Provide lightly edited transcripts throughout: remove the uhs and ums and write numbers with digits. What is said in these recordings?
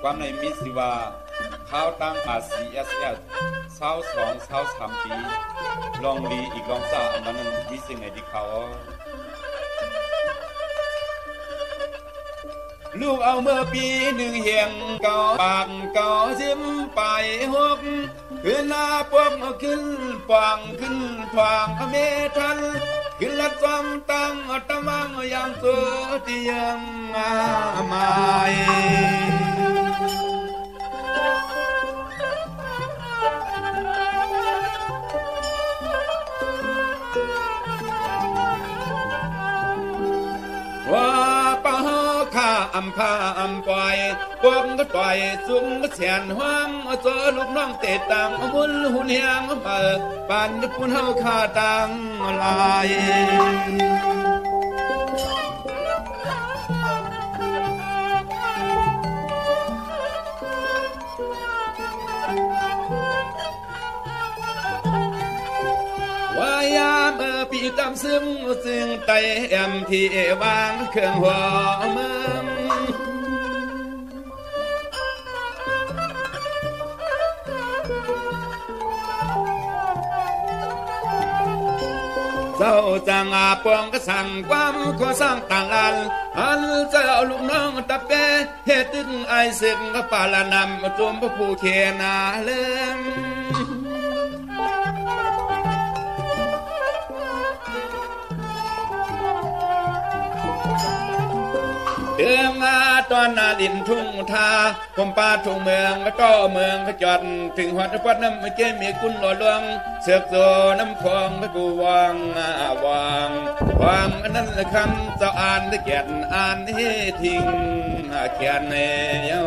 ความในมิสิว่าข้าวตั้งRCSS 22-23 ปีลองลีอีกลองซ่าอันนั้นมีสิ่งไหนที่เขาลูกเอาเมื่อปีหนึ่งเหียงเก่าปากเก่าจิ้มไปหกขึ้นหน้าปวกขึ้นปางขึ้นผางเมทันขึ้นละจอมตั้งตะมังอย่างตัวที่ยังมาว่าป้าข้าอำพาอำปล่อยปวงก็ต่อยสูงก็แสนห้องเจอลูกน้องเตะตังมุนหุ่นเฮียงเปิดปานปุ่นเฮาข้าตังลายว่ายามปีตำซึ่งไตแอมที่วางเครื่องหัวเมืองเจ้าจังปวงก็สั่งความขอสร้างต่างอันเจ้าลูกน้องตะเปเฮ็ดตึงไอเสกก็ปาละนำจมพระผู้เขนาเลื่อมเดืองตอนนาดินทุ่งทาผมป่าทุ่งเมืองก็ต่อเมืองก็จอดถึงหัวตะพัดน้ำเจ้มีกุนหล่อลวงเสือกโซน้ำคลองก็กูวางอันนั้นคำเจ้าอ่านได้แก่นอ่านให้ทิ้งแค่ในเยา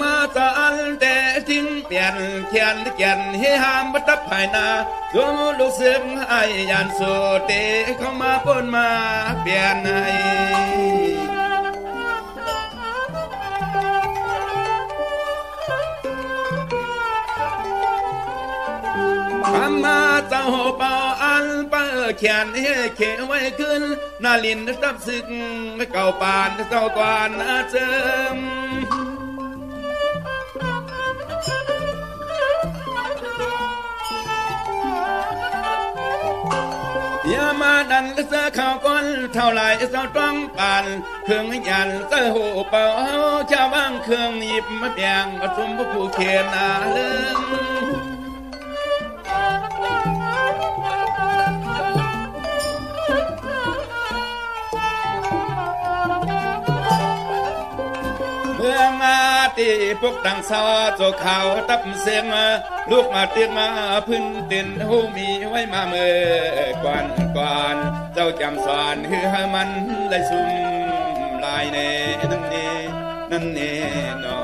มาตาอันแต่ทิ้งเปลี่ยนเขียนให้ห้ามบัดภายนาสวมลูกเสือไอ้ยันสูเตเข้ามาปนมาเปลี่ยนให้มาเจ้าเป่าอันเปิดเขียนให้เขไว้ขึ้นนาลินดับศึกเก่าปานเจ้ากวนเจิมยามาดันเสือข่าวก้อนเท่าไรเจ้าต้องปานเครื่องยันเสือหูเป่าชาวบ้านเครื่องหยิบมาเปียงมาทุ่มผู้เขียนอาเลื่อมเมื่อมาตีพวกดังซาโจเขาตับเสียงลูกมาเตียงมาพื้นดินหูมีไว้มาเมื่อก่อนเจ้าจำสอนคือให้มันได้ซุ่มลายเนนั่นเนนอ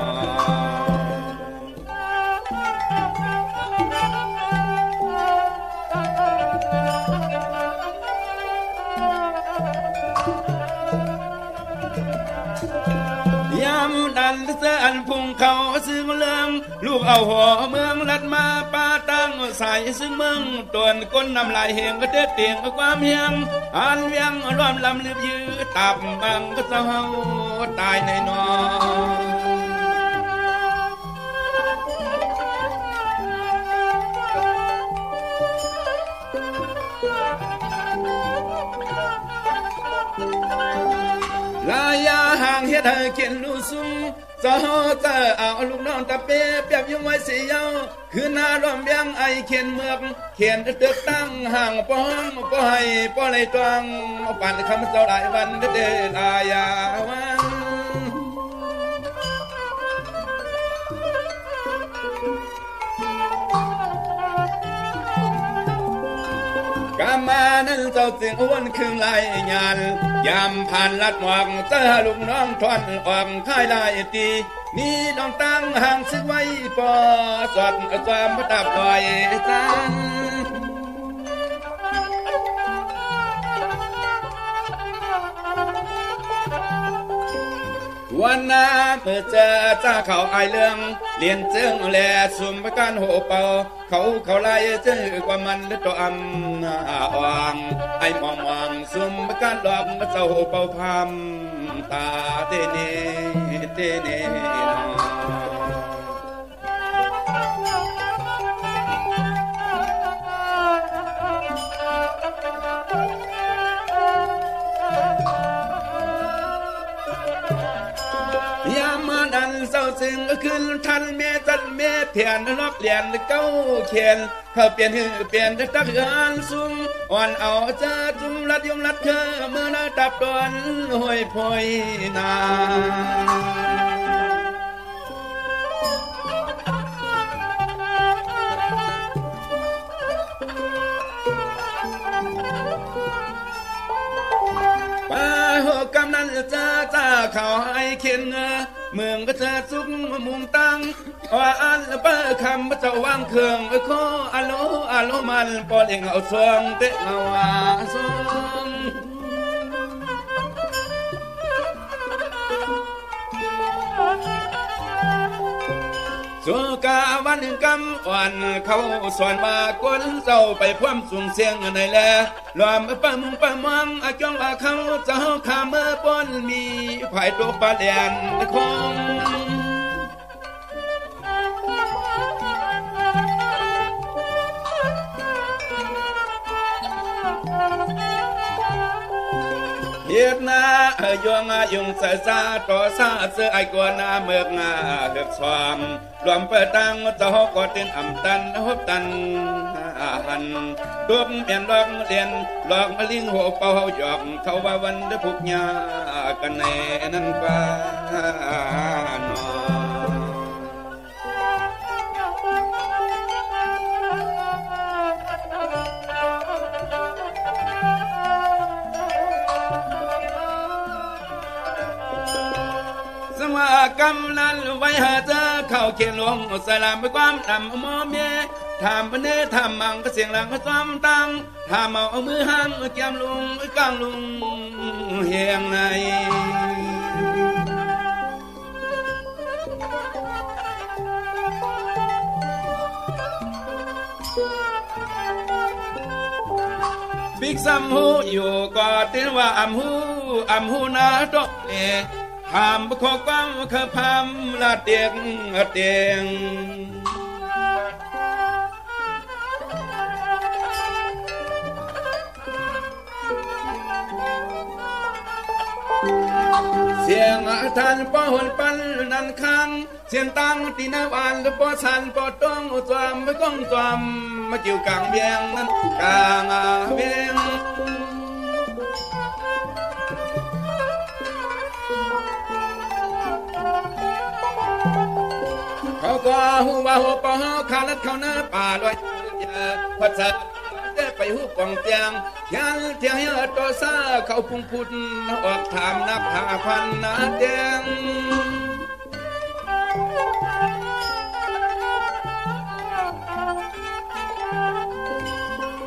ยามดันเสืออันพุ่งเขาซึ่งเลืองลูกเอาหัวเมืองลัดมาป้าตั้งใส่ซึ่งเมืองตวนก้นน้ำลายเหงก็เด็ดเตียงก็ความเฮียงอันเวียงรวมลำลืบยืดตับบังก็เจ้าตายในนลายาห่างเฮ็ดให้เขียนลูซุงเจ้าเอาลูกน้องตะเปียบยุ่งไว้เสียาวคือหน้ารวมเบียงไอเขียนเมือกเขียนตึกตั้งห่างป้องป้อให้ป้อไรตวงปั่นคำเจ้าหลายวันเดินอายาวันกามานั้นเจ้าจึงอ้วนคืนลายงานยามผ่านลัดหมอกเจ้าลูกน้องทอนออกค่ายลายตีนี่น้องตั้งห่างซึกไว้ปอสอดความประดับลอยจัน วันน้าเมื่อเจอจ้าเขาไอเรื่องเลียนเจิงแหล่สุ่มประการโหเป่าเขาไล่เจอกว่ามันตัวอำอ่างไอมองสุ่มประการดอกเจ้าโหเป่าพามตาเตเนยามมาดันเศร้าซึ้งขึ้นทันเมจันเมเพียนรอบเลียนเก้าเขียนเขาเปลี่ยนตักเฮือนซุ่มอ่อนเอาเจอจุ่มรัดยมรัดเคอเมื่อนาดับดวนห้อยพอยนากำนันจ้าเขาให้เขียนเมืองก็จะสุกมุงตังว่าอันเปิดคำจะวางเครื่องขออโลมันปอดเองเอาซองเตะเอาซองสุกาวันกำวันเขาสอนมากวนเจ้าไปพร้อมสูงเสียงในแลรวมปะมุงปะมังอาจ้องว่าเขาเจ้าขาเมื่อปนมีไผ่ตัวปลาแดนคงเฮ็ดนายุงเสือซาต่อซาเสือไอกวนนาเมือกเดือกสวามรวมเปิดตังเจ้าก็เต้นอ่ำตันฮบตันหันตัวเปลี่ยนลองเรียนลองมาลิงหัวเป่าหยอกเขาว่าวันได้พุกยากันแน่นั่นก็นอว่ากำนันไว้หาเจอเข้าเขียนหลวงสลามไปความทำมอเมทำปเนทำมังก็เสียงหลังก็ซ้ำตังทำเอามือห้างแก้มลุงกลางลุงเฮียงในบิ๊กซัมหูอยู่ก็ตินว่าอัมหูนาดอกเอพามขอก้าวขพามละเตียงเสียงท่านป้อหุ่นปันนันคังเสียงตังตีนาวานหรือป้อสันป้อต้องจวมไม่ต้องจวมมาจิ๋วกลางเบียงนั้นกลางเบียงเขาก็หัวหัวปอขาลัดเขาหน้าป่าลอยพัดสัตว์ได้ไปหูกองเตียงยันเทียงตัวซาเขาพุ่งพุดออกถามนับหาพันนาเตียง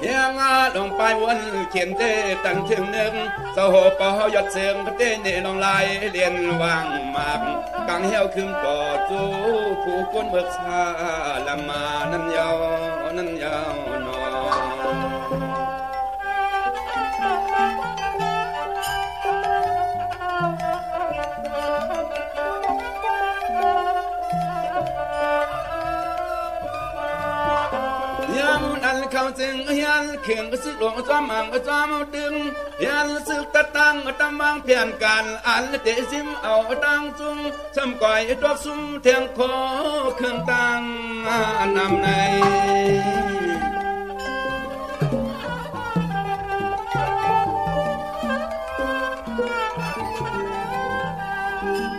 ยังลงไปวนเขียนเตตั้งถึงหนึ่งเสาหัวปอยอดเสียงก็เต้นลงลายเรียนวางมากกังเหี่ยวคืมก่อจูผู้คนเบิกชาละมานั่นยาวนออันเขาจึงยันเขียงก็สึกหลวงจอมอ่างก็จอมดึงยันสึกตะตังก็ตำวางเพียนกันอันเตซิมเอาตังจุงซ้ำก่อยตัวซุ่มเทียงคอเครื่องตังนำใน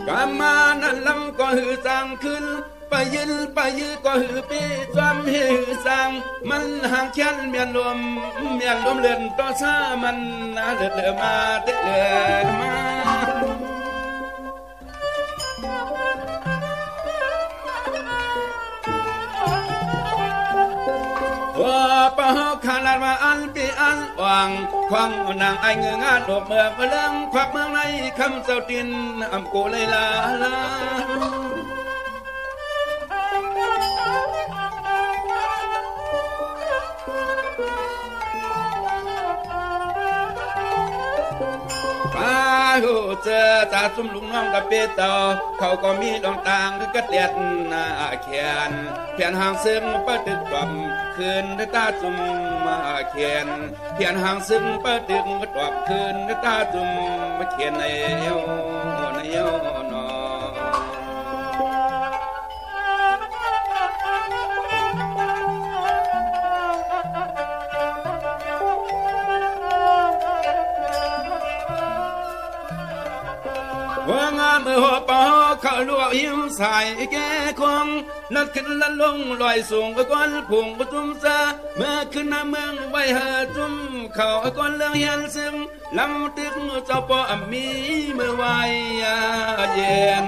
กามานั่นลำก็หือจางขึ้นไปยืก็หือปีจอมหือสังมันห่างเขียนเมียนลมเลื่อนต่อซามันเลือมาเลือมาว่าปะขัน ลาดมาอันปีอันหวังควังนางไอเงืองานดอกเมืองเรื่องควักเมืองในคำเจ้าตินอำโกเลยลาเจอตาซุ่มลุงน้องกับเปตอเขาก็มีดองต่างกระเดียดหน้าแขนเพียนหางซึ่งประดึกกล่อมคืนตาซุ่มมาเขียนเพียนหางซึ่งประดึกกล่อมคืนตาซุ่มมาเขียนในเอวนอว่างามหัวปอเขาลวกหิวใส่แก่คงนัดขึ้นละลงลอยสูงก้อนผงประจุมซาเมื่อขึ้นหน้าเมืองไว้หาจุ่มเขาก้อนเรื่องเฮียนซึ่งลำตึกเจ้าปอมีเมื่อไว้เย็น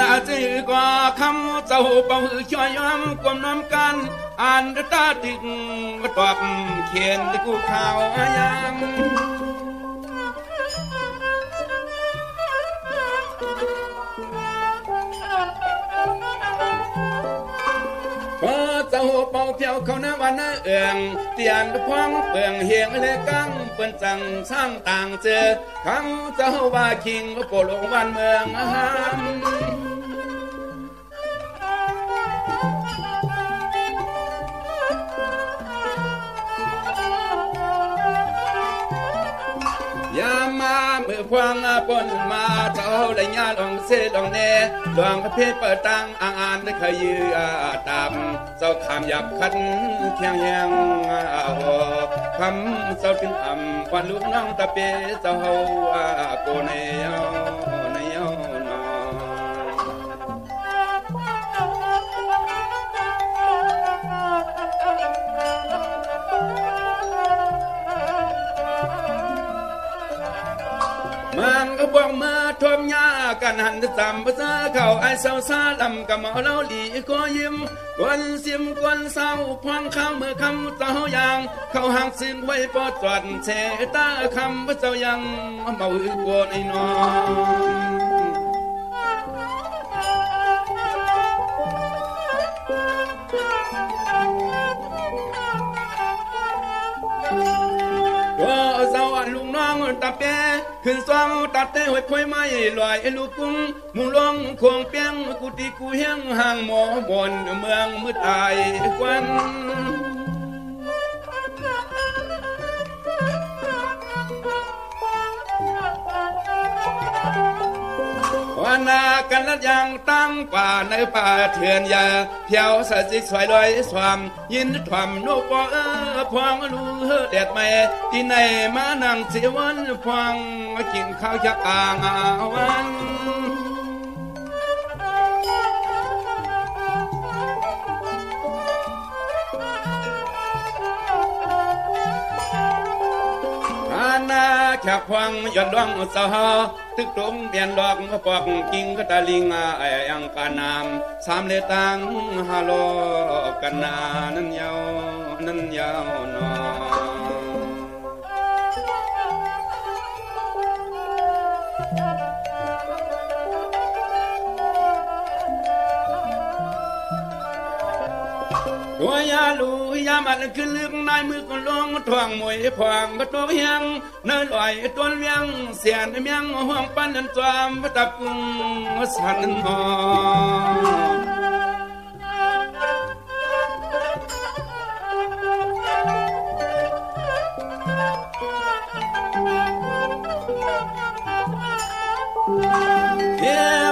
น่าจะกว่าคำเจ้าเป่าช่วยย้ำความน้ำกันอ่านตาติงก็ตอบเขียนที่กูข่าวยังพอเจ้าเป่าเพียวเขาหน้าวันน้าเอืองเตียนพวงเปลืองเฮียงเลยกังเปิ้นจังสร้างต่างเจอคำเจ้าว่าคิงโปโลวันเมืองหามยามาเมื่อควางปนมาเจ้าได้ญาลองเสลองเนดวงพระเพชรเปิดตังอ่านได้เคยยือตามเจ้าคำหยับคันเคียงยังคำเจ้าถึงอ่ำวันลูกน้องตะเปเจ้าโกเนยในยนอมันก็บอกมาทมยากันหันจำภาษาเขาไอเศร้าซาลำกับเมาเล่าหลีก็ยิ้มกวนเสียมกวนเศร้าพวงข้าวเมื่อคำเจ้ายังเขาห่างซึ่งไว้ปอดจอดเชตาคำพระเจ้ายังเมาหือกวนไอ้น้องก็เศร้าลุงน้องตาเป้ขึ้นซองตัดเตะหัวคอยไม้ลอยลูกกุ้งมุงลงควงเปียงกุฏิกูเฮียงห่างหมอบนเมืองมืดตายควันวนากันละยังตั้งป่าในป่าเถื่อนยาเที่ยวสะจิกสวยลอยสวามยินถ่วมโนปพวงลูเด็ดแม่ที่ไหนมานั่งเสียวันพวงกินข้าวจักอ่างวันนาแขกพวงย้อนดวงสาวตึกตรงเปลี่ยนดอกปอกกิ่งก็ตะลิงยังกานามสามเลตังฮาโลกันนานั้นยาวหนอตัวยาลูยามันขึ้นลึกในมือก็ลงทวงมวยพวงก็ตัวเฮียงเนื้อลอยตัวเลี้ยงเสียนเมียงห่วงปั้นนันจวมพระตับกุงสันหอ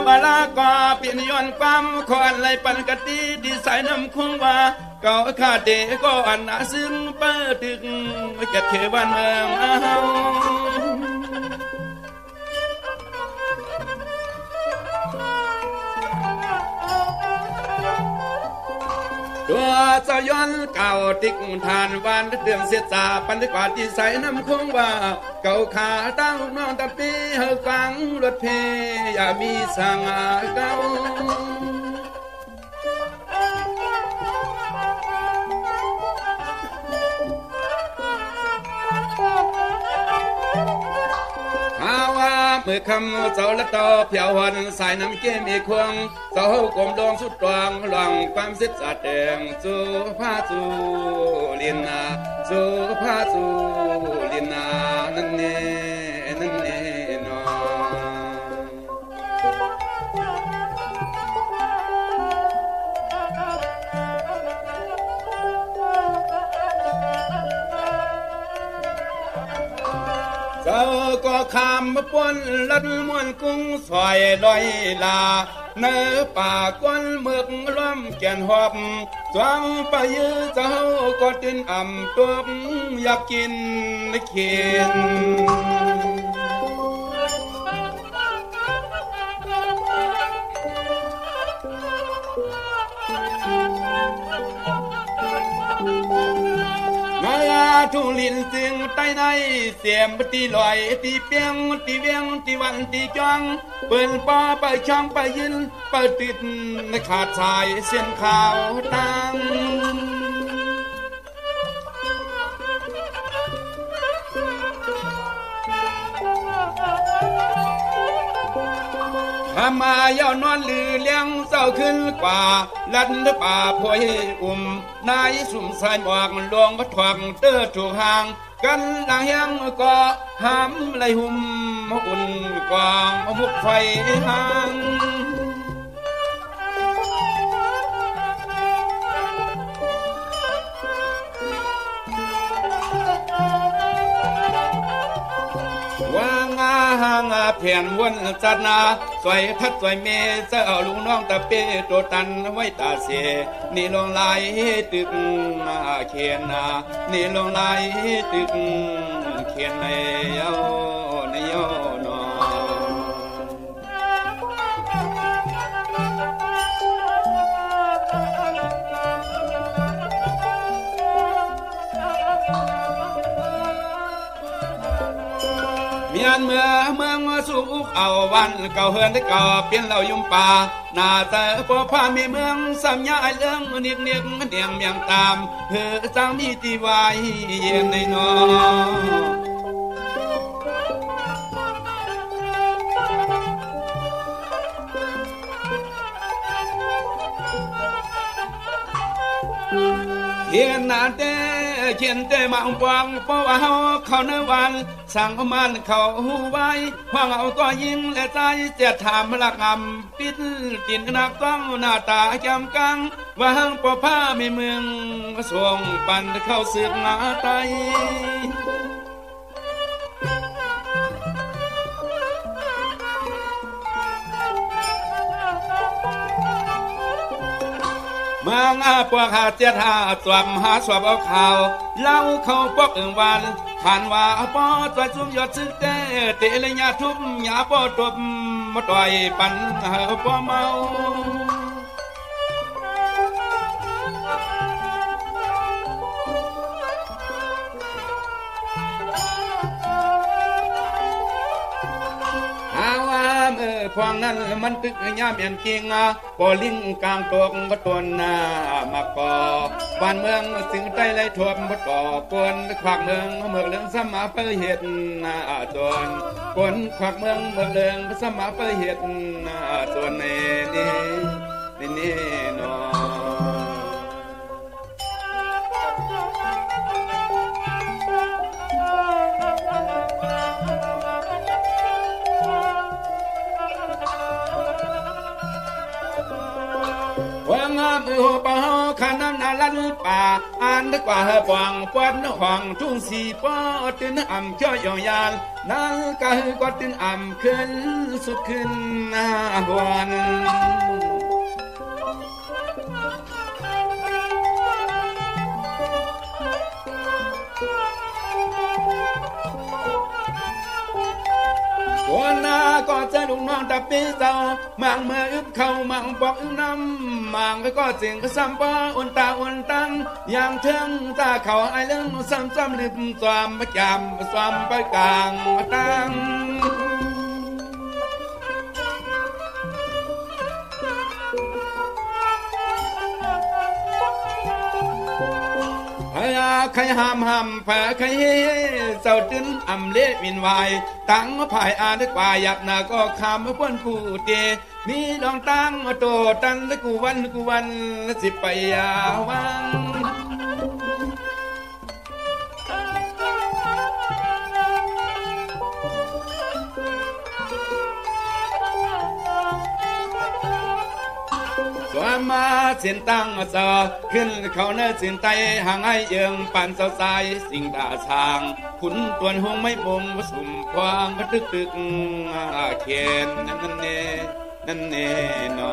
เวลาก็เปลี่ยนย้อนความคอนไหลปันกติดีสายน้ำคงว่าเก่าขาดเดก็อันน่าซึ้งเปิดตึกเก็บเขวันเมือง ตัวเจ้าย้อนเก่าติ๊กทานวานเดืองเสียจ่าปันดีกว่าที่ใส่น้ำคงว่าเก่าขาตั้งลูกน้องตะปีเฮากลางรถเพอย่ามีสังอาเก่ามือคำเจ้าละต่อเพียวหันสายน้ำเกมอีกควงเจ้ากลมดวงสุดตวงหลังความสิทธิ์สะแดงจูผ้าจูลินนาจูผ้าจูลินนานั่นเน่นั่นเน่นอเจ้าก็คำมาปนลัดมวนกุ้งสอยลอยลาเนื้อป่ากวนเมือกล้อมแก่นหอบจวงไปยื้อเจ้าก็ตินอ่ำตัวอยากกินเขียนทุ่งลินเสียงใต้ในเสียมตีลอยตีเปียงตีเวียงตีวันตีจ้องเปิดป้าไปช่องไปยืนไปติดในขาดสายเส้นขาวตังทำมาเย้านอนลือเลี้ยงเจ้าขึ้นกว่าลัดป่าพวยนายสุ่มสายหมอกลวงก็ถวังเตื้อถูกห่างกันดังยังก็ห้ามไหลหุ่มอุ่นกว่างมุกไฟห่างว่างาหางาเพียนวนจัดนาสวยทัดสวยเมเจ้าลุงน้องตะเปโตตันไว้ตาเสนี่ลงลายตึกเขียนนานี่ลงลายตึกเขียนในเย้าในเย้านอเมียนเมืองสุกเอาวันเก่าเฮือนได้ก่อเปลี่ยนเรายุ่มป่าหน้าแต่พอพามีเมืองสัญญาเรื่องเนียกเนียงเมียงตามเพื่อจังมีตีไว้เย็นในนอเขียนหน้าเต้เขียนเต้มาอุปงเพราะว่าเขาในวันสั่งมันเขาไว้พวกเอาก็ยิงและใจจะถามหลักอำปิดตินนักต้องหน้าตาจำกังวางปอผ้าไม่เมืองส่งปันเข้าศึกนาไตเมืองพวกหาเจ็ดหาสวมหาสวบเอาข่าวเล่าเข้าปอกวันผ่านว่าปอตวจุ่มยอดซึ่งเตะเลยยาทุบยาปอตบมาต่อยปันปอเมาพวงนั้นมันตึกย่ามยันจริงปอลิงกลางตกก็ตนหน้ามากอบ้านเมืองสิ่งใต้ไรท่วมบ่ก่อกวนขวักเมืองเมืองสมาเปเหตุตนกวนขวักเมืองเมืองสมาเปเหตุตนนี่นอมือป่าขันน้ำลันป่าอ่านได้กว่าปองปวดห้องทุ่งสีปอตื่นอ่ำเจ้ายองยานนั่งก็ก็ตื่นอ่ำขึ้นสุดขึ้นวัน วันนาก็จะร ลูกน้องตะปีเจ้ามังเมื่ออึบเข้ามังบอกอึบน้ำมังก็เสียงก็ซ้ำป้ออุ่นตาอุ่นตังอย่างเทิงตาเขาไอเรื่องซ้ำลืมความประจำความไปกลางตังใครห้ามแผ่ใครเจ้าตึนอำเละวินวายตั้งภายอาดกว่าหยับหน้าก็คำพ้นกูเตมีดองตั้งโตตันและกูวันสิไปยาวังสวามาเส้นตั้งสอขึ้นเขาเนื้อสินไตห่างไอเยิงปั่นเสาสายสิ่งตาช้างขุนตวนหงไม่มงผสมควางกระตึกเขียนนั่นเน่นอ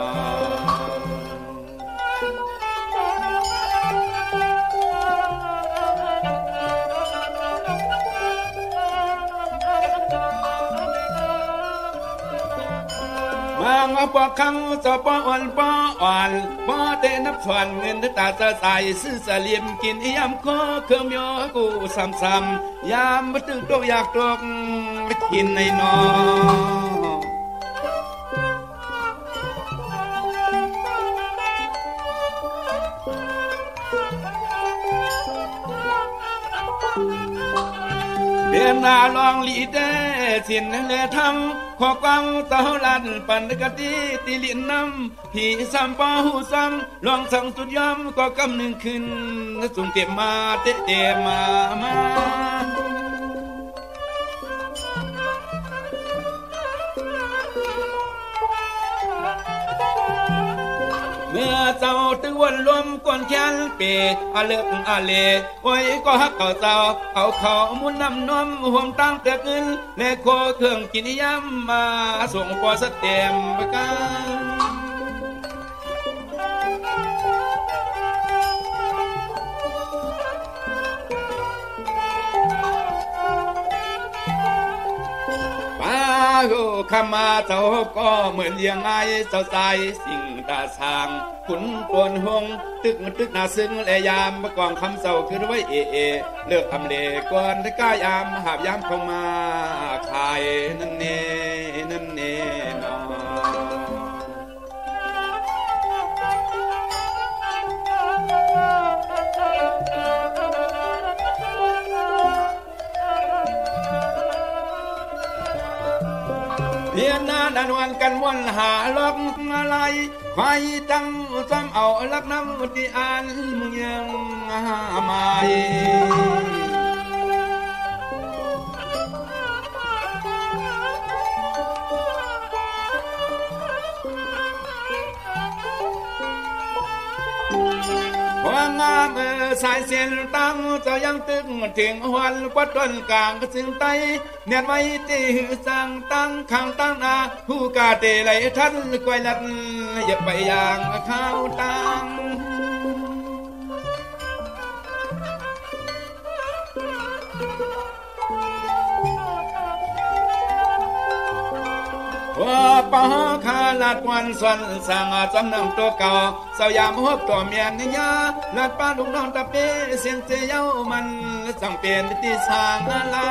มังปอกคำจะปออ่อนปอเตนับชวนเงินตาจะใส่ซื้อเสลียมกินยำข้อเครื่องยอกูซ้ำยามมาตึงโตอยากตกกินในนอเบียนนาลองลีเดสินเลทำขอกังเต้าลันปันกะตีติลินน้ำพี่ซ้ำป้าหูซ้ำลองสั่งสุดยอมก็กำหนึ่งขึ้นสุ่มเต็มมาเตะมาเมื่อเจ้าตึงวันรวมกวนแขนเปอาเลิกอาเลโอ้ยก็ฮักเขาเจ้าเอาเขามุนน้ำนมห่วงตั้งเตือกึนและโคเครื่องกินยำมาส่งปอสเต็มกันขมาเจ้าก็เหมือนเลี้ยงไงเจ้าใจสิ่งตาสางขุนปวนหงตึกนาซึ้งและยามประกองคำเศร้าคือไว้เลือกทำเลก่อนที่ก้ายามหาบยามเข้ามาขายนั่นเน่นอเพียนนาดันวันกันวันหาล็อกอะไรไฟตั้งซ้ำเอาลักน้ำที่อ่านมึงยังไม่ความงามสายเส้นตั้งจะยังตึงถึงวันวัดต้นกลางก็ถึงไตเนียนไว้ตีสั่งตั้งข้างตั้งนาผู้กาเตไหลทันก้อยลัดอย่าไปอย่างข้าวตั้งว่าป่าขาลาดวันส่วนสั่งจำนำตัวเก่าสยามฮบตัวเมียนยาลาดป้าลูกน้องตะเปเสียงเจียวมันสั่งเปลี่ยนที่สร้างลำ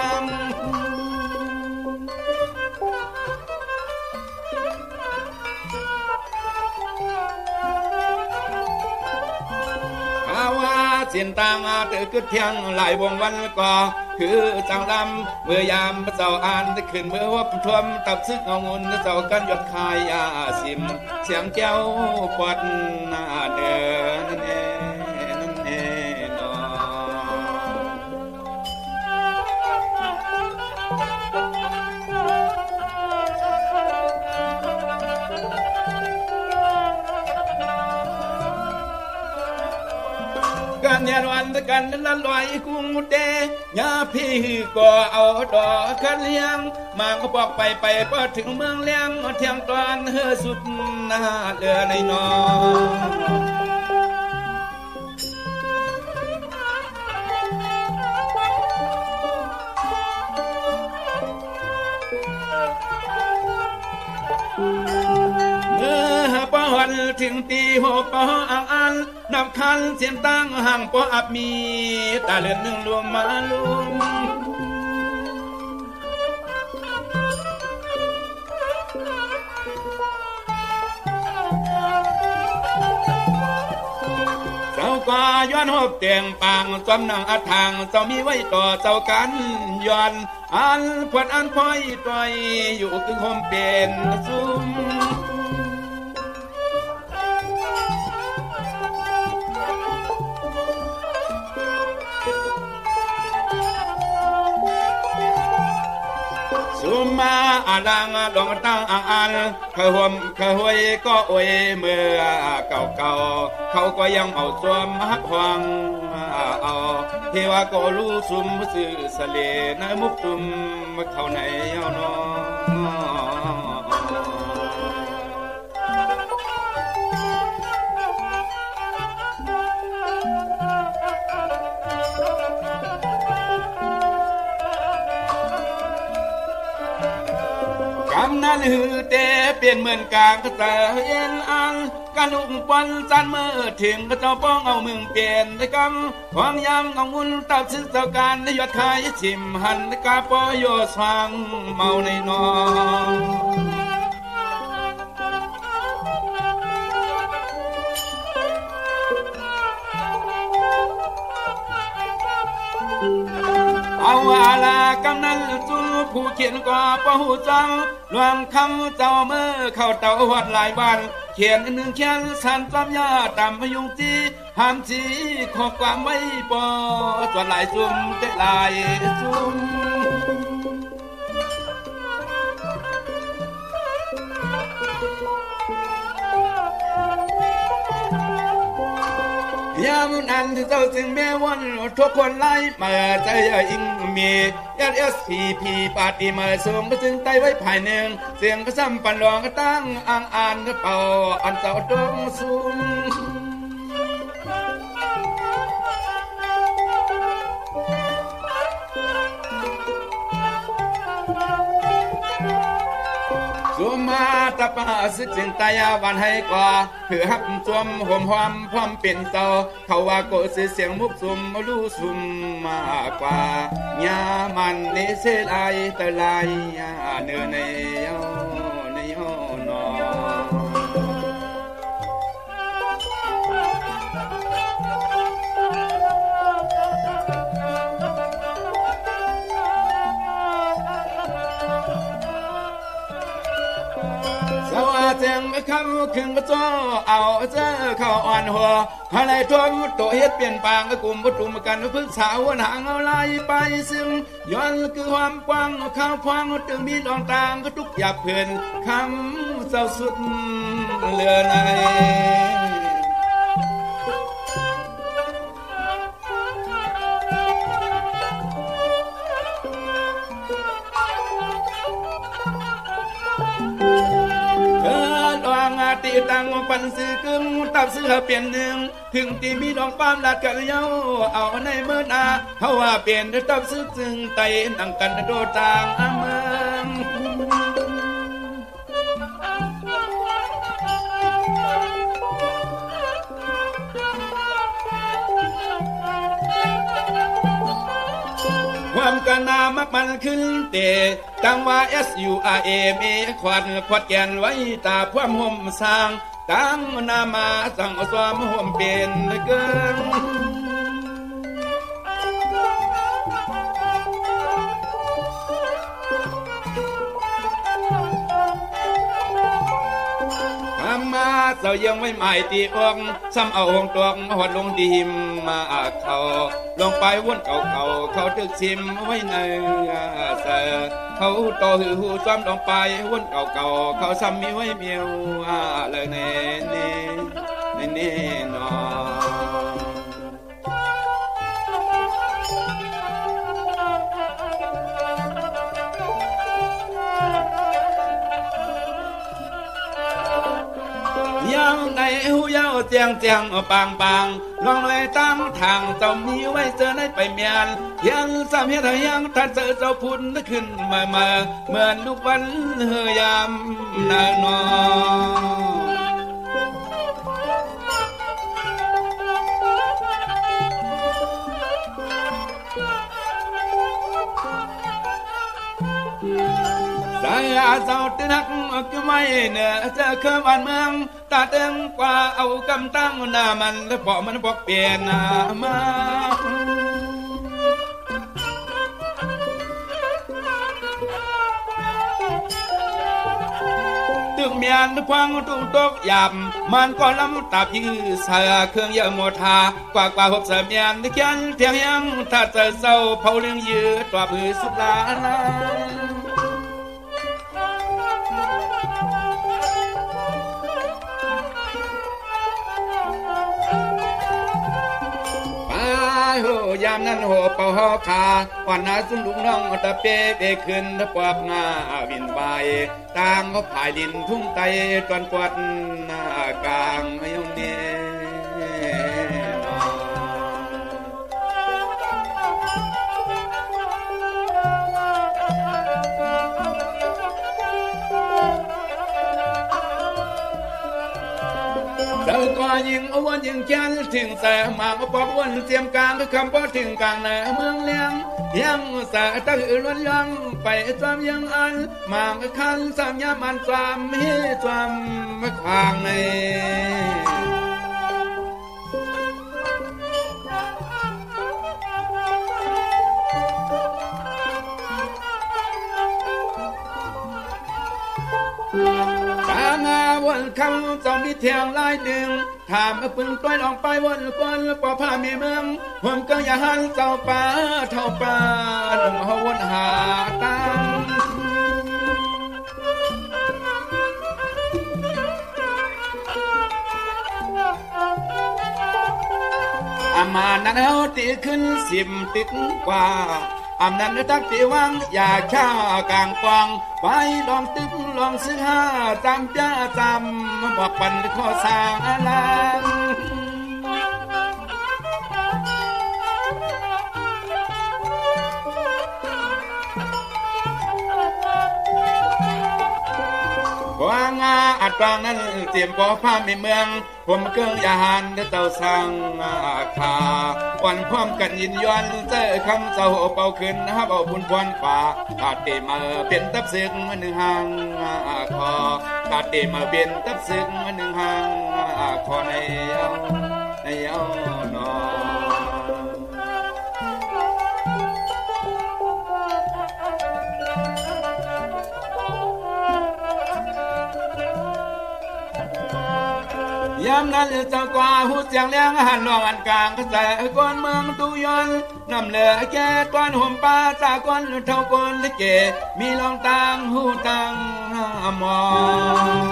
ว่าเสียนตางเตือกึดเที่ยงหลายวงวันก่อคือจังลำเมื่อยามเจ้าอ่านได้ขึ้นเมื่อวับท่วมตับซึกเอาเงินเจ้ากันยอดคายยาสิมเสียงแก้วปวดหน้าเดินนั่นเองนอ กันยานวันกันละลอยกุ้งเดยาพี่ก็เอาดอกขันเลี้ยงมาก็บอกไปพอถึงเมืองเลี้ยงเที่ยงตอนเฮือสุดหน้าเรือในนอ วันถึงตีหัวปออันนับคันเสียงตั้งห่างปออับมีตาเลือนหนึ่งรวมมาลุมเจ้าก็ย้อนหอบเตียงปางจอมนางอัดทางเจ้ามีไว้ต่อเจ้ากันย้อนอันพวดอันพ้อยต่อยอยู่คือคมเป็นซุ้มสุมาอาดังดวงตั้งอันขหวมขหวยก็อวยเมื่อเก่าเขาก็ยังเอาตัวมาพวังเอาเทวาก็รู้สุมสื่อเสลนมุกตุมเข้าในเอานอกำนั้นหือเตเปลี่ยนเหมือนกางกระเตเย็นอันกันอุกปนจันเมื่อถึงก็เจ้าป้องเอามึงเปลี่ยนได้กำความยำของมุนตับซึ่งเจ้าการได้ยอดขายชิมหันกาปอโยสฟังเมาในนองเอาอาลากำนันจูผู้เขียนก็ปะหูจังรวมคำเจ้าเมื่อเข้าเต่าวัดหลายวันเขียนหนึ่งเขียนสันจำยาตามพยุงจีห้ามจีขอความไว้ปอส่วนหลายซุ่มเตะลายซุ่มยามนั้นเจ้าจึงแม้วันทุกคนไล่มาใจอิงมีSSPP ปาติมาส่งก็จึงไต้ไว้ภายหนึ่งเสียงก็ซ้ำปันหลวงก็ตั้งอ่านก็เป่าอันเจ้าดงซุ่มสุมาตะปาสึกจึงตายาวันให้กว่าเพื่อหับจวมห่มหอมพร้อมเป็นเจ้าเขาว่าโกสิเสียงมุกซุมรู้ซุมมากกว่ายามันเนเสลายตะลายเนื้อในยนอเสียงคำขึ้นกระจ้อเอาเจ้าเข้าอ่อนหัวอะไรทวงตัวเฮ็ดเปลี่ยนปางกลุ่มประตุมกันพึ่งสาวหางเอาไล่ไปซึ่งย้อนคือความกว้างข้าวพวงตึงมีดองต่างก็ทุกหยาบเพื่อนคำเศร้าสุดเหลือในตีตังปันซื้อกึ่งตับเสื้อเปลี่ยนหนึ่งถึงตีมีดอกปามลาดกันเย้าเอาในเมื่อนาเขาว่าเปลี่ยนตับซื้อจึงไตนังกันโดจางเมืองความกันนามักมันขึ้นเตะตั้งว่า SURM ขวัดแกนไว้ตาพวมห่มสร้างตั้งนามาสั่งสวมห่มเป็นเกินมาเจ้ายังไม่หมายตีองซ้ำเอาหงตวงหดลงดิมมาเขาลงไปวนเก่าเขาตึกชิมไว้ในเสือเขาโตหือหูซ้ำลงไปวนเก่าเขาซ้ำมีไว้เมียวเลยเน่นอ ยังในหูยาวเจียงปางลองเลยตั้งทางเจ้ามีไว้เจอในไปเมียนยังสามเฮ็ดยังทัดเจอเจ้าพุ่นขึ้นมาเหมือนลูกวันเฮยามนางนอ เจ้าตึนักก็ไม่เหนือจะเคยบ้านเมืองตาเตึงกว่าเอากำตั้งหน้ามันแล้วบอกมันบอกเปลี่ยนหน้ามาตึกเมียนพวงตุ้งตกหยาบมันก็ลำตับยื้อเสือเครื่องเยอะหมดทากว่าหกเสือเมียนที่เขียนเทียงยังถ้าเจอเศร้าเผาเรื่องยื้อตัวผือสุดลาโหยามนั้นโหเป่าหอขาก่อนนาสุนลุงน้องตะเปเปขึ้นตะปวกงาวินใบต่างเขาผายดินทุ่งไตตอนปวดหน้ากลางไม่ยุ่งเนเจ้าก็ยิงเอาวันยิงแค้นถึงแต่มาปอกวันเตรียมการด้วยคำพูดถึงกลางในเมืองเลี้ยงยังสะตะหือล้วนยังไปจอมยังอันมาคันสามยามันจอมให้จอมมาขวางในวันคำจะมีเที่ยวลายดึงถามปึงต้อยลองไปวันก่อนป่าผ้ามีเมืองผมก็อย่าหันเจ้าป่าเท่าป่าหนุ่มเขาวนหาตังอามานั้นเขาตีขึ้น10 ติดกว่าอำนั้นตักตีวังอยากข้ากลางปองไปลองตึกลองซื้อห้าจำจ้าจำบอกปันข้อสร้างอะไรว่างาอัดกลางนั้นเตรียมปอผ้าในเมืองผมเกิงยาหันได้เจ้าสร้างขาวันพร้อมกันยินย้อนเจอคำเจ้าเป่าขึ้นนะครับเอาบุญพรป่าตาเตมาเป็นตับซึกหนึ่งหางคอตาเตมาเป็นตับซึกหนึ่งหางคอในเอานอยามนั้นเจ้ากว่าหูเสียงเลี้ยงหันลองอันกลางกระแสก้อนเมืองตุยอนนำเหลือแก่ก้อนห่มป้าจากก้อนเท่าก้อนลิเกมีลองตังหูตังมอง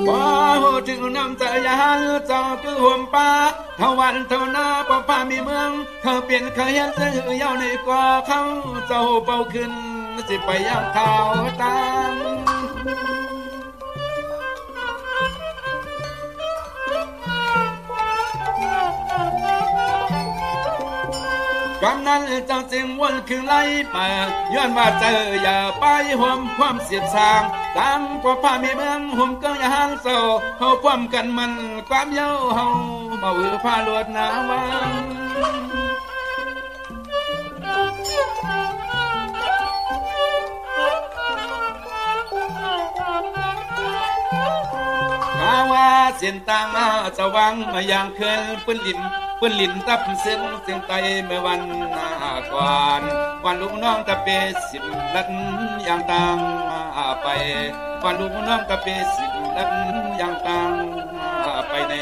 พอถึงน้ำใจยาเจ้าคือห่มป้าเท่าวันเท่านาป่าป้ามีเมืองเขาเปลี่ยนเขาเห็นเสื้อยาวในกว่าเขาเจ้าเป่าขึ้นสิไปย่างข่าวตามกำนั้นเจ้าจึงวนคืนไล่มาย้อนว่าเจออย่าไปห่มความเสียบสางตามกว่าผ้ามีเมืองห่มก็อย่าหันโซ่เขาพร้อมกันมันความเย้าเฮามาหือผ้าลวดหนาวันข้าว่าเสียนต่างมาจะวังมาอย่างเคยปืนลินตับเส้นเสียงไตเมื่อวันก่อนวันลูกน้องตะเป10 ลัดอย่างต่างไปวันลูกน้องตะเป10 ลัดอย่างต่างไปใน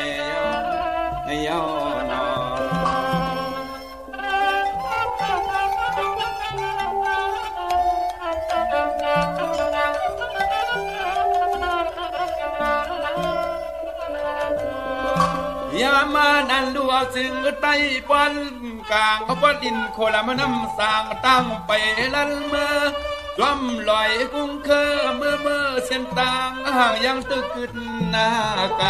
ยอนยามานันดูซึ่งไต้ปอนกลางเขาปอนดินโคลามน้ำสางตั้งไปลันเมื่อจอมลอยกุ้งเคอเมื่อเส้นต่างห่างยังตึกขึ้นหน้าไกล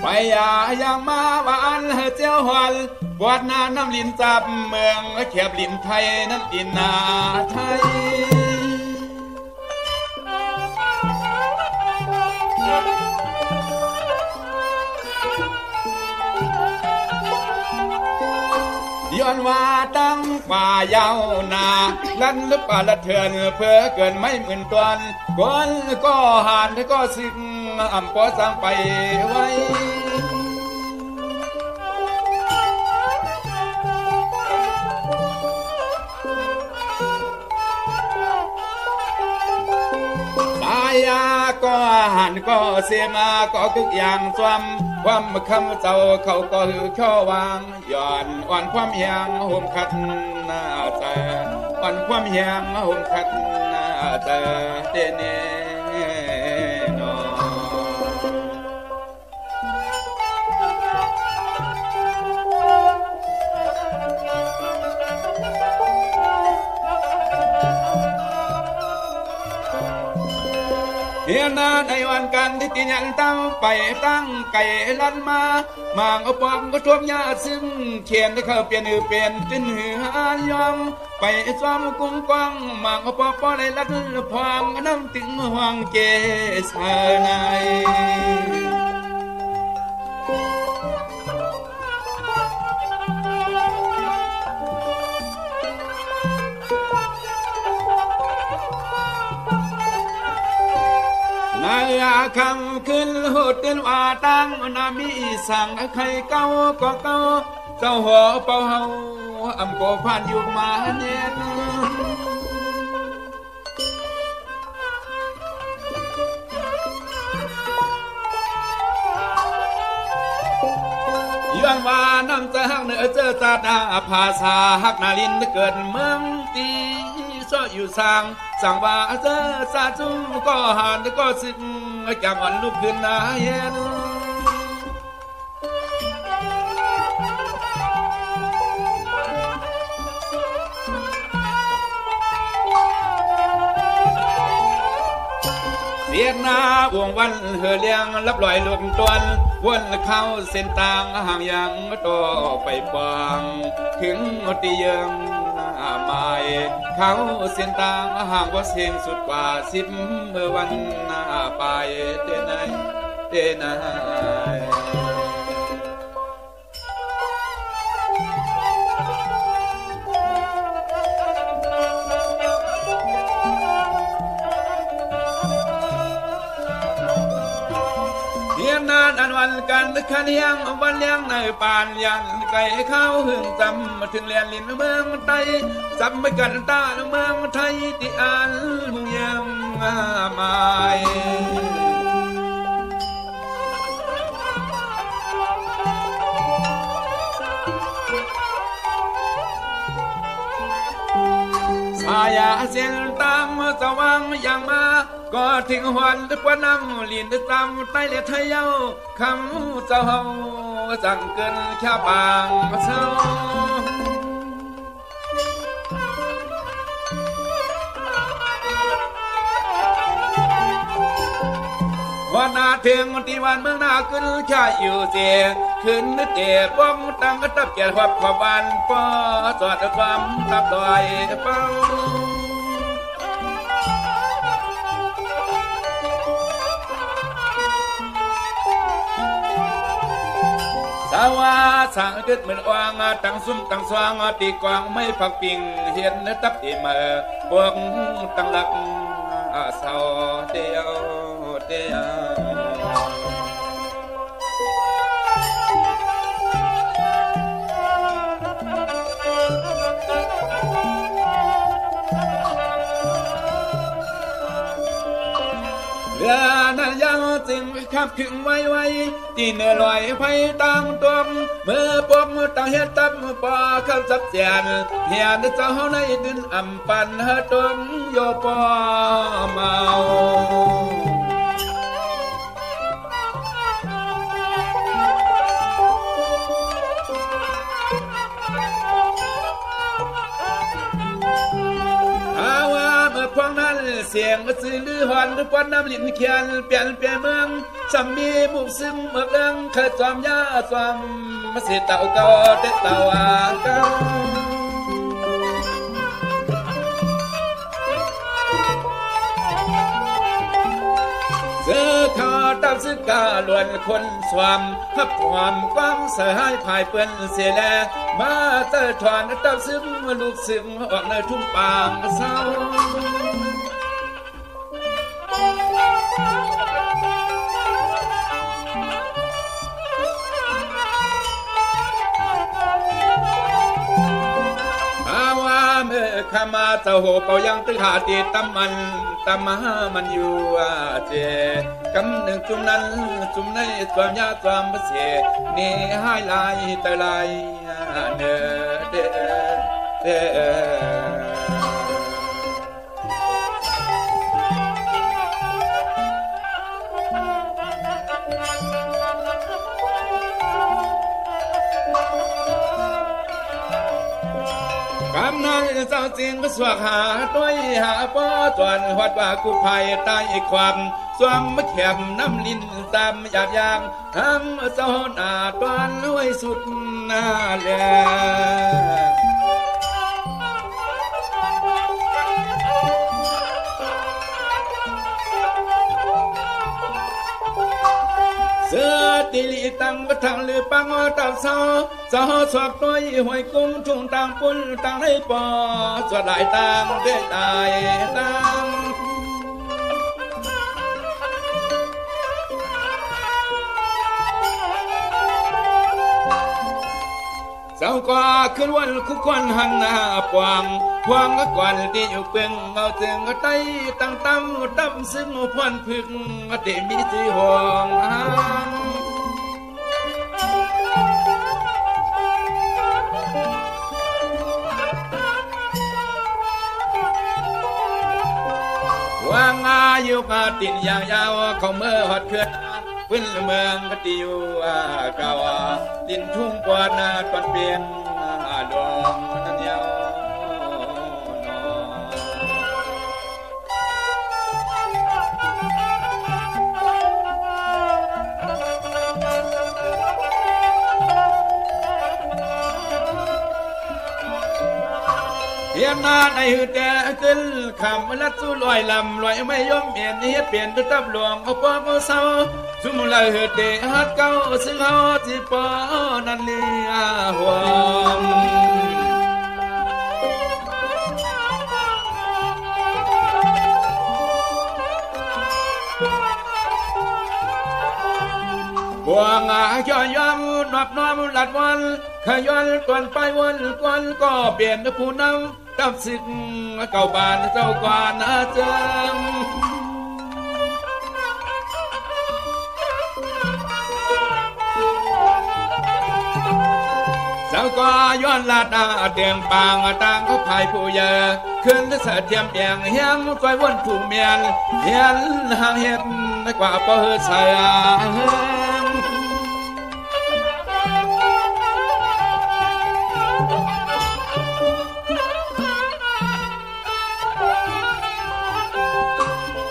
ไป ยายังมาหวานเจ้าหอนปวดหน้าน้ำลินจับเมืองเขียบลินไทยน้ำดินนาไทยย้อนว่าตั้งป่ายาวนาลั่นลึกป่าละเถื่อนเพื่อเกินไม่หมื่นตวนก้นก็หานก็สิงอ่ำปอสร้างไปไว้ยาก็หันก็เสียมาก็คึกอย่างสวมความคำเจ้าเขาก็หือช่อวางย้อนอ่อนความยางห่มขัดหน้าใจอ่อนความยางห่มขัดหน้าใจเดเนนอเฮียนาในวันกันที่ติยันตั้งไปตั้งไก่ลันมาหมางเอาปอมก็ท่วมยาซึ่งเขียนได้เข้าเปลี่ยนเปลี่ยนจนหือหายอมไปซ้อมกุ้งกวางหมางเอาปอปอได้ลัดพองน้ำถึงห่วงเกศในคำขึ้นหุดเดินว่าตั้งนามีสั่งใครเก้าก็เก้าเจ้าหัวเป่าเฮาอำโกผ่านอยู่มาเนี่ยย้อนว่าน้ำจะหักเนื้อเจอตาดาภาษาหักนาลินเกิดเมืองตีซ้ออยู่สั่งว่าเจอซาจุก็หันก็สิ้นจำวันลุกขึ้นนาเย็นเสียหน้าวงวันเหือเลี้ยงรับลอยลูกตวนวนเข้าเส้นต่างห่างยังตัวไปฟังถึงตีเยิงหมายเขาเส้นต่างห่างว่าเสียงสุดกว่า10เมื่อวันหน้าไปเต้นไหนนานอันวันกันขันยังวันเลี้ยงในป่านยันไก่ข้าวหึงจำถึงเรียนลินเมืองไทยจำไม่กันตาเมืองไทยที่อ่านมุงยังหมายสายาเส้นตามสว่างอย่างมาก็ทิ้งหวันตะกว่าน้ำลินตะตำใต้เลือดไทยเย้าคำเจ้าเฮาสั่งเกินแค่บางเช้าวันนาเทียงที่วันเมืองนาขึ้นชาอยู่เสียขึ้นนึกเจ็บป้องตั้งกระตับเกี่ยวกับความหวานป้อสอดความตับดอยเป้าสาวาสั่งตึดเหมือนอ่างตั้งซุ่มตั้งสว่างตีกวางไม่พักปิงเห็นตับที่มาพวกตั้งหลักสาวเดียวเรือนั้นยังจึงขับถึงไว้ที่เนื้อลอยไฟตั้งตัวเมื่อปมตั้งเฮ็ดตับปอเข้าจับแจนเฮียนเจ้าในดินอ่ำปันเฮตมโยปอเมาพวกนั้น เสียงสื่อลือหอนปอนน้ำลิ้นเขียนเปลี่ยนเปลี่ยนเมืองสามีมุกซึมเมืองเรื่องเคยจอมยาจอมมาสิเต่าเก่าเด็ดเต่าเก่าเสือขาดำซึกกาล้วนคนสวมหับความความเสียหายภายเปื้อนเสียแลมาเตอถอนดำซึมลูกซึมออกในทุ่งปางเศร้าข้ามาเจ้าโหเป่ายังตึกหาตีตำมันตำมามันอยู่เจกำหนึ่งจุ่มนั้นจุ่มในความยาความเสียนี่ให้ลายตะลายเนเดกำนันเจ้าจริงก็สวกหาด้วยหาป้อจวนหัดว่ากูภัยใต้ความสวมแขมน้ำลิ้นตามหยาบยางทั้งเจ้าหน้าตวนรวยสุดหน้าแลเสือตีลีตังบัดทางลือปังตับเศร้าเจ้าสวกตัวหวยกุ้งทุ่งต่างปุ่นต่างให้ปอสวดหลายต่างเด็ดตายต่างเจ้าก็ขึ้นวันคุกควันหันหน้าปวงพวงก็ก่อนที่อยู่เปงเอาถึงก็ไต้ตั้งตั้มตั้มซึ่งพวนพึ่งก็เตมีที่ห่วงวางอายุกาตินอย่างยาวของเมื่อหอดเขื่อนพื้นเมืองก็ติวกาวดินทุ่งปวดนาตอนเปลี่ยนดวงนั้นยาวเฮียนาในหืดแต่ขึ้นคำลัดสู้ลอยลำลอยไม่ยอมเปลี่ยนเฮียเปลี่ยนด้วยตับหลวงเอาปอเอาเศร้าซุ่มเลยหืดแต่ฮัดเก้าซึ่งเขาที่ปอนั่นเลี้ยหัวบัวงาย้อนย้ำนับน้อมหลัดวันขย้อนก่อนไปวันก่อนก็เปลี่ยนผู้นำตับศึกเก่าบานเจ้ากวานเจิงเจ้าก็ย้อนลาดาเตียงปางต่างเขาภายผู้เยอะขึ้นเสถียมเปียงเฮียงไฟวนผู้เมียนเฮียนห่างเห็ดกว่าเปิดใส่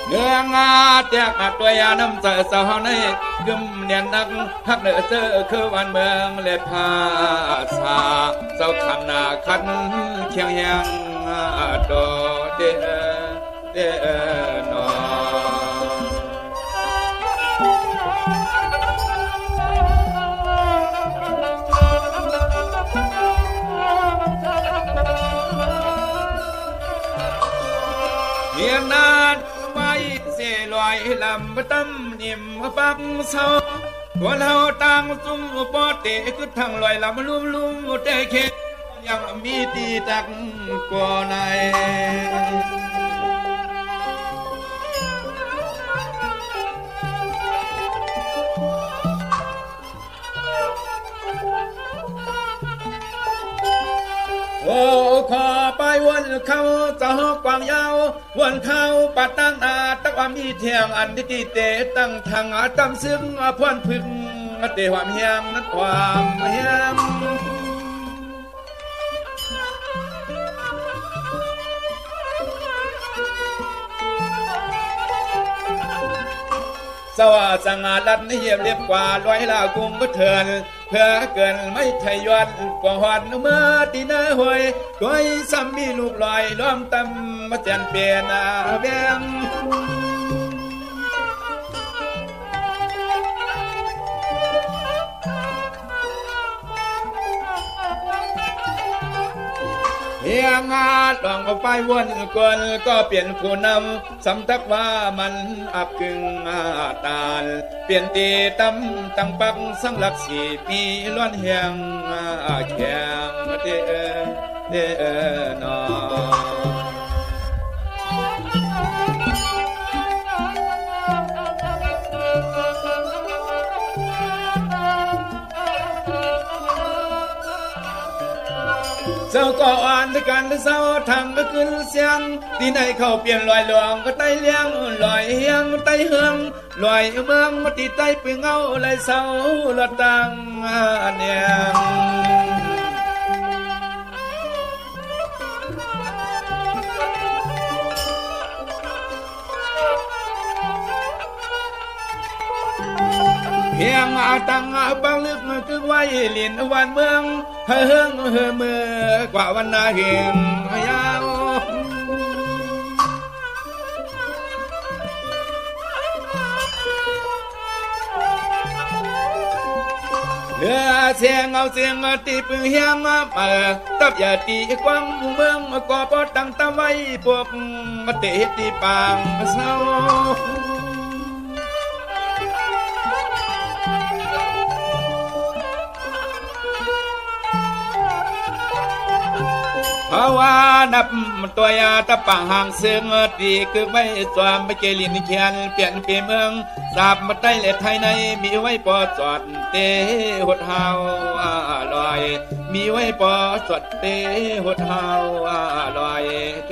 เนื้องาเตียกตัวยาน้ำใจสาวในกึมเนียนนักฮักเดือเจอคือวันเมืองเล็บผ้าสาเจ้าขันนาขันเคียงยังโดเดนอเฮียนานไว้เสียลอยลำตั้มนิ่มปักเศร้าว่าเราต่างจุ่มปอเตะคือทางลอยลำลุ่มเตะเข็ดยังมีตีตักกว่าไหนโอ้ขอไปวนเขาจะหอกกวางยาววนเขาปัดตั้งอาตะความมีเทียงอันที่เตะตั้งทางอาตำซึ่งพ่นพึ่งเตะความเฮียงนั้นความเฮียง สว่าสังอาลัดเยี่ยมเรียบกว่าร้อยลากุงก็เถื่อนเพื่อเกินไม่ไทยยอดกว่าหอดเมื่อตีเนื้อหวยด้วยซ้ำมีลูกลอยล้อมตำมาเจนเปลี่ยนเบียงเฮียงาลองก็ไปวนกวนก็เปลี่ยนผู้นำสำทักว่ามันอับกึ่งตาลเปลี่ยนตีตำตั้งปักสังหลักสีปีล้วนเฮียงแข็งเด้อนอเจ้าก็อ่านด้วยกันเศร้าทางก็ขึ้นเสียงที่ไหนเข้าเปลี่ยนลอยหลวงก็ไตเลี้ยงลอยเฮียงไตเฮืองลอยเมืองมาติดไตปึงเอาไหลเศร้าละตังเนี่ยเฮียงตังบางลึกคือไว้เลียนวันเมืองเฮืองเมื่อกว่าวันนาเฮียงยาวเรือเสียงเอาเสียงตีปืนเฮียงมาตับอย่าตีกว้างเมืองก็ปอดังตะไว้พวกเตะตีปางเศร้าเพราะว่านับตัวยาตะปังห่างเสืองตีคือไม่สวมไม่เกลินเขียนเปลี่ยนเปเมืองสาบมาใต้เลไทยในมีไว้ปอจอดเตหดหาวลอยมีไว้ปอจอดเตหดหาวลอยเต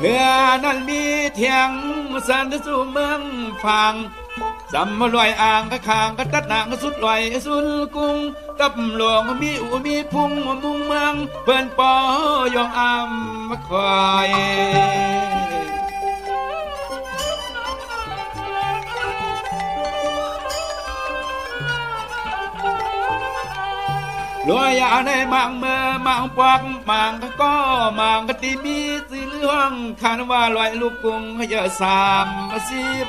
เรือนั้นมีเทียงสันสู่เมืองฟังจำมาลอยอ่างกะขางกะตัดนางสุดลอยสุนกุ้งกับหลวงมีอูมีพุ่งมุ่งเมืองเพื่อนปอยองอามมาคอยลอยยาในมังเมื่อมังปวักมังก็มังกติมีสีเหลืองคันว่าลอยลูกกุ้งเยอะสามสิบ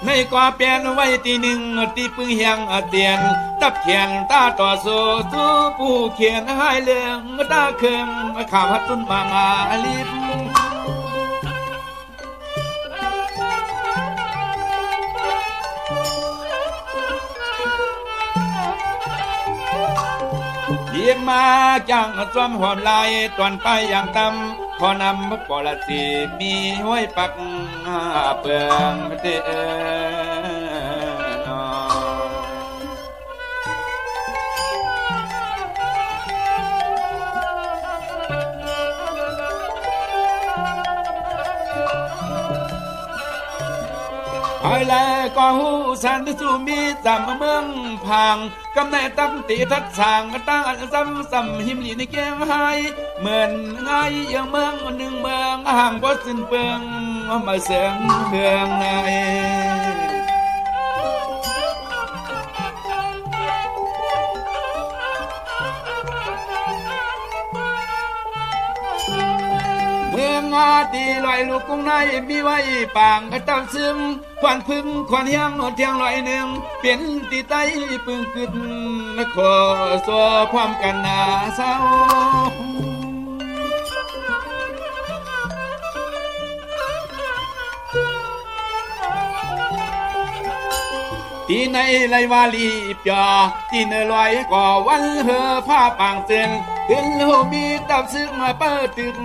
ในก็เปลี่ยนไว้ตีหนึ่งตีปึงเฮียงเตียนตับเขียนตาต่อสู้สู้ผู้เขียนให้เลื่องตาเคืองข้าพัดตุนบางอาลิบเยียมมาจังจอมหอมลายตอนไปอย่างตำพอนำปอละสีมีห้วยปักเปืองเตไอ้แลก็หูสันสุมีจำเมืองพังกำแนตั้งตีทัดสางตั้งซ้ำหิมลีในแก้งหายเหมือนไงอย่างเมืองหนึ่งเมืองห่างบ่สิ้นเปลืองมาเสียงเพื่องในเมืองตีลอยลูกกุ้งในมีไว้ปางกระตั้งซึมควันพึ่งควันเฮียงเทียงลอยหนึ่งเปลี่ยนตีไตปึงกึดขอสัวความกันนาเศร้าตีในไรวาลีปยาตีเนลอยก่อวันเฮอผ้าปางเส้นขึ้นโลมีตับซึกมาเปิดตึก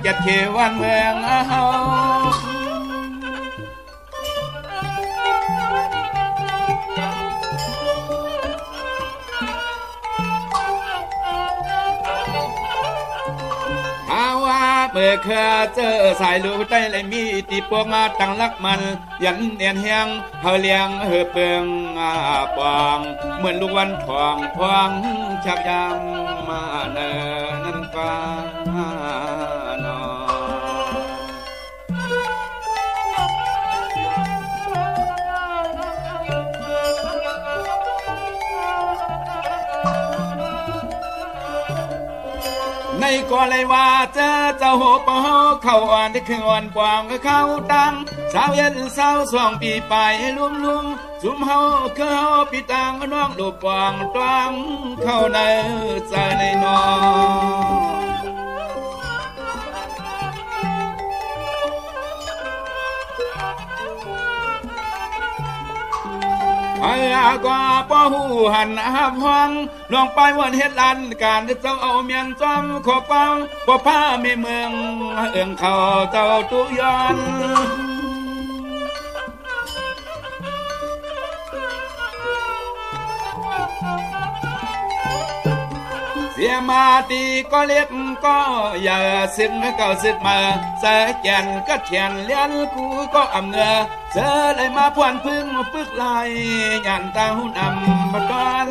จัดเขวันเมืองเฮา เมื่อเคยเจอสายลูกใต้เลยมีตีปวงมาตั้งลักมันยันเนียนเฮียงเฮาเลี้ยงเฮอเปิงปองเหมือนลูกวันทองพวงชักยามมาเนินนั้นฟ้านอในก่อนเลยว่าเจ้าหัวปอเข้าอ่อนได้คืออ่อนปวงก็เข้าตังสาวเย็นสาวสองปีไปลุมจุ่มเฮาคือเฮาปีตังน้องลูกปวงตวงเข้าในใจในนอไอ้ก็ป้อหูหันหับห้องลงไปวันเฮ็ดลันการเจ้าเอาเมียนจอมขอปังบ่พาไม่เมืองเอื้องเขาเจ้าตุย้อนเสียมาตีก็เล็กก็อย่าสิ้นก็สิ้นมาเสแก่นก็เทียนเลี้ยนกูก็อำเงอเจอเลยมาพวนพึ่งปึกลายยันตาหุ่นอำมาตอน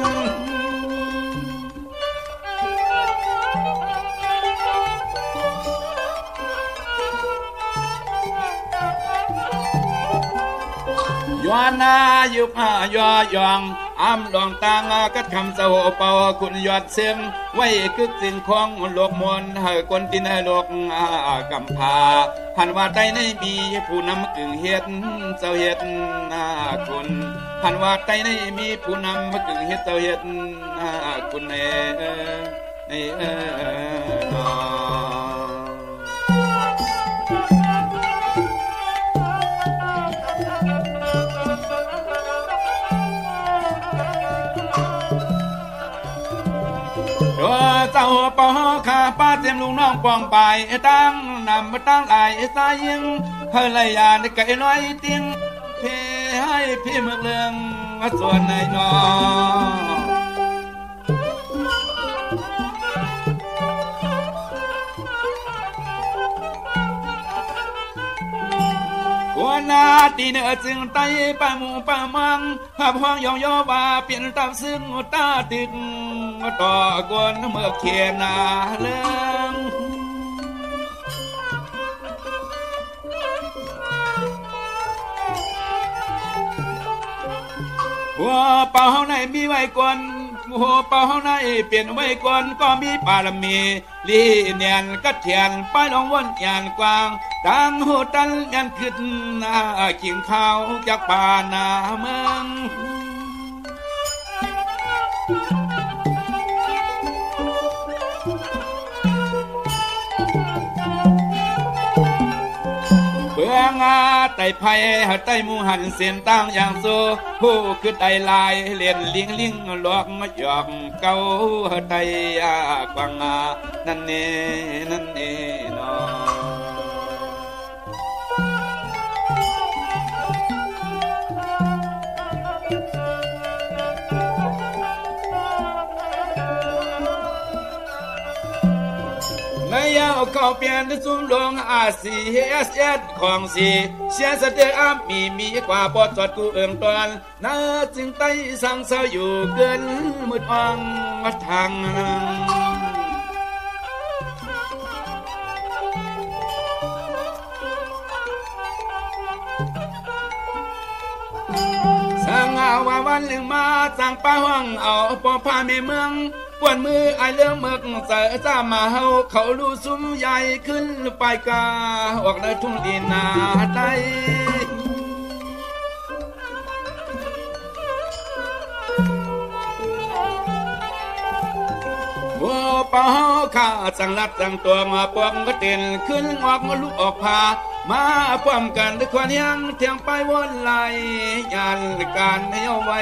ย้อนนายุบย่อยองอ้ำลองตางกัดคำเสาเป่าคุณยอดเสียงไว้กึกสิ่งของโลกมนให้คนตินโลกกำพาหันว่าใจในมีผู้นำกึ่งเฮ็ดเจ้าเฮ็ดคุณหันว่าใจในมีผู้นำกึ่งเฮ็ดเจ้าเฮ็ดคุณเจ้าปอข้าป้าเตรียมลุงน้องปองไปตั้งนำมาตั้งหลายสายยิงเฮลยาในไก่น้อยเตียงเพให้พี่เมืองเลืองส่วนในนอนาตีเนื้อจึงไตปะมูปะมังหับห้องยองยอว่าเปลี่ยนตามซึ่งตาตึกต่อกวนเมื่อเขียนนาเลื่องหัวเป่าในมีไว้ก่อนหัวเป่าในเปลี่ยนไว้ก่อนก็มีบารมีลีเนียนก็เทียนไปลองวนยานกว้างดังหูตันยันขึ้นกินข้าวจากป่านาเมืองเบื้องไต่ไผ่ไต่มูหันเสียนตั้งอย่างโซผู้คือไต่ลายเลียนลิงหลอกหยอกเก่าไต่กวางนั่นเน่นอในยาวเข้าเปลี่ยนสุ่มลงRCSS ของสีเสียสเตอร์มีกว่าปอดจอดกูเอิงตอนน่าจึงไต้สั่งเศร้าอยู่เกินมืดอ่องทางสั่งเอาว่าวันหนึ่งมาสั่งป้าห้องเอาปอพาเมเมืองปวนมือไอเรื่องเมือกเสอจ้ามาเฮาเขาลูซุ้มใหญ่ขึ้นไปกาออกในทุ่งดินนาไตหัวเป่าข้าจังรัดจังตัวมาปวงก็เต้นขึ้นออกมาลุกออกพามาพร้อมกันด้วยความยังเที่ยงไปวนไหลยันการให้เอาไว้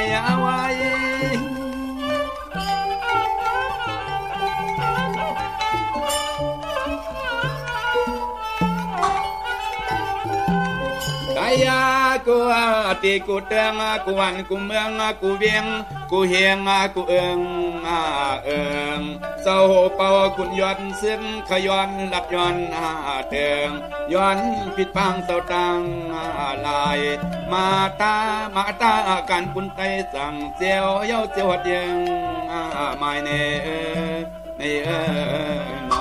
ยากูตีกูเตืองกูวันกูเมืองกูเวียง กูเฮียงกูเอิงเอิงเศร้าเป่าคุณย้อนเส้นขย้อนหลับย้อนเติงย้อนผิดพังเศร้าตังลายมาตาการคุณไตสั่งเจียวเย้าเจียวเดียงไม่เนนอ